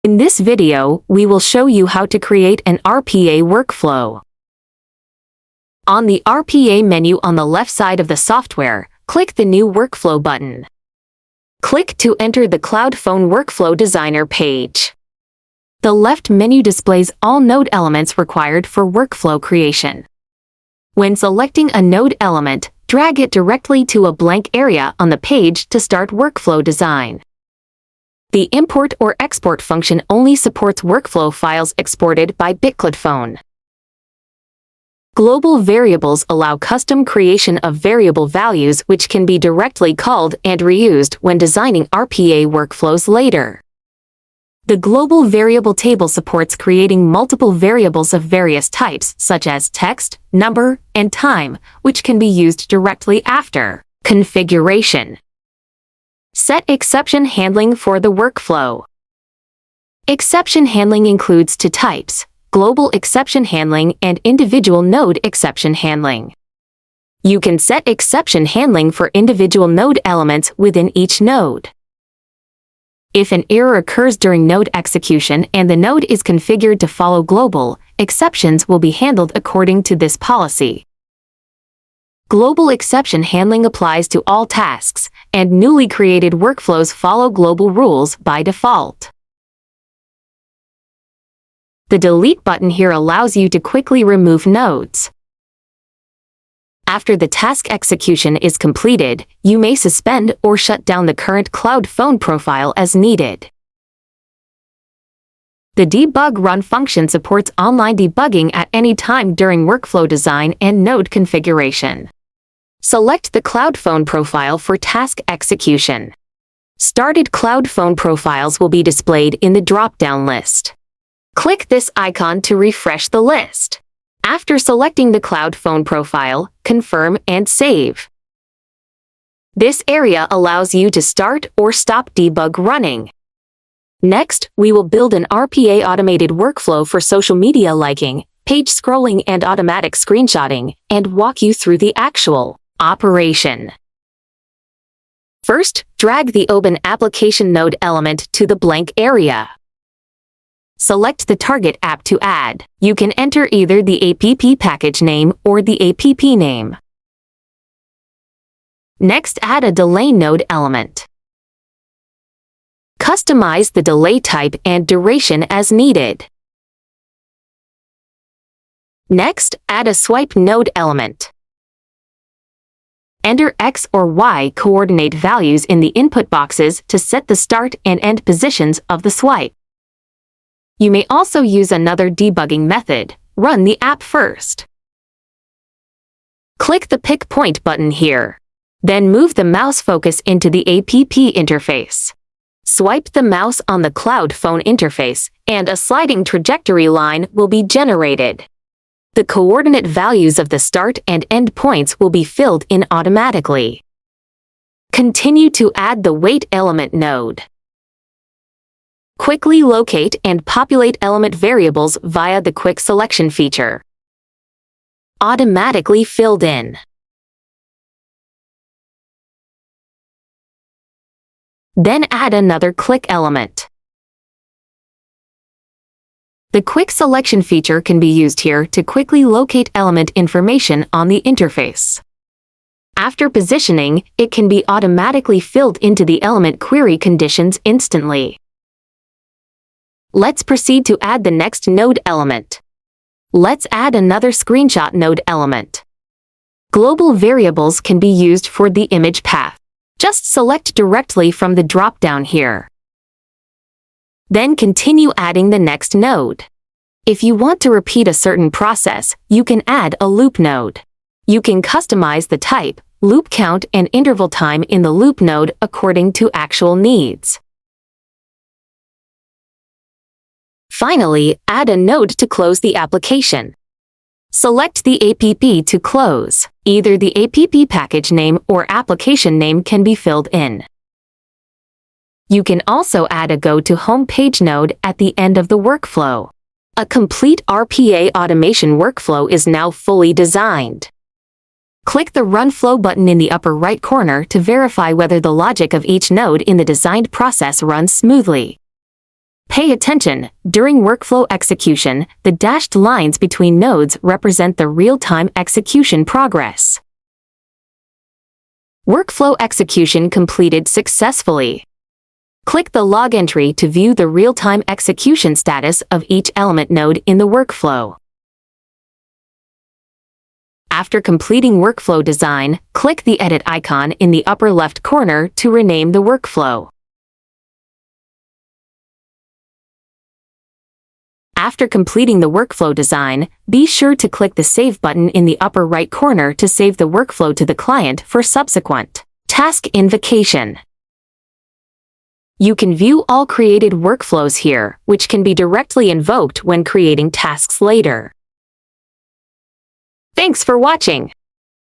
In this video, we will show you how to create an RPA workflow. On the RPA menu on the left side of the software, click the New Workflow button. Click to enter the Cloud Phone Workflow Designer page. The left menu displays all node elements required for workflow creation. When selecting a node element, drag it directly to a blank area on the page to start workflow design. The import or export function only supports workflow files exported by BitCloud phone. Global variables allow custom creation of variable values which can be directly called and reused when designing RPA workflows later. The global variable table supports creating multiple variables of various types such as text, number, and time, which can be used directly after configuration. Set exception handling for the workflow. Exception handling includes two types: global exception handling and individual node exception handling. You can set exception handling for individual node elements within each node. If an error occurs during node execution and the node is configured to follow global, exceptions will be handled according to this policy. Global exception handling applies to all tasks, and newly created workflows follow global rules by default. The Delete button here allows you to quickly remove nodes. After the task execution is completed, you may suspend or shut down the current Cloud Phone profile as needed. The Debug Run function supports online debugging at any time during workflow design and node configuration. Select the Cloud Phone profile for task execution. Started Cloud Phone profiles will be displayed in the drop-down list. Click this icon to refresh the list. After selecting the Cloud Phone profile, confirm and save. This area allows you to start or stop debug running. Next, we will build an RPA automated workflow for social media liking, page scrolling and automatic screenshotting, and walk you through the actual operation. First, drag the Open Application node element to the blank area. Select the target app to add. You can enter either the app package name or the app name. Next, add a delay node element. Customize the delay type and duration as needed. Next, add a swipe node element. Enter X or Y coordinate values in the input boxes to set the start and end positions of the swipe. You may also use another debugging method: run the app first. Click the Pick Point button here. Then move the mouse focus into the app interface. Swipe the mouse on the Cloud Phone interface, and a sliding trajectory line will be generated. The coordinate values of the start and end points will be filled in automatically. Continue to add the Wait element node. Quickly locate and populate element variables via the Quick Selection feature. Automatically filled in. Then add another click element. The Quick Selection feature can be used here to quickly locate element information on the interface. After positioning, it can be automatically filled into the element query conditions instantly. Let's proceed to add the next node element. Let's add another screenshot node element. Global variables can be used for the image path. Just select directly from the drop-down here. Then continue adding the next node. If you want to repeat a certain process, you can add a loop node. You can customize the type, loop count, and interval time in the loop node according to actual needs. Finally, add a node to close the application. Select the app to close. Either the app package name or application name can be filled in. You can also add a Go to Home page node at the end of the workflow. A complete RPA automation workflow is now fully designed. Click the Run Flow button in the upper right corner to verify whether the logic of each node in the designed process runs smoothly. Pay attention, during workflow execution, the dashed lines between nodes represent the real-time execution progress. Workflow execution completed successfully. Click the log entry to view the real-time execution status of each element node in the workflow. After completing workflow design, click the edit icon in the upper left corner to rename the workflow. After completing the workflow design, be sure to click the Save button in the upper right corner to save the workflow to the client for subsequent task invocation. You can view all created workflows here, which can be directly invoked when creating tasks later. Thanks for watching.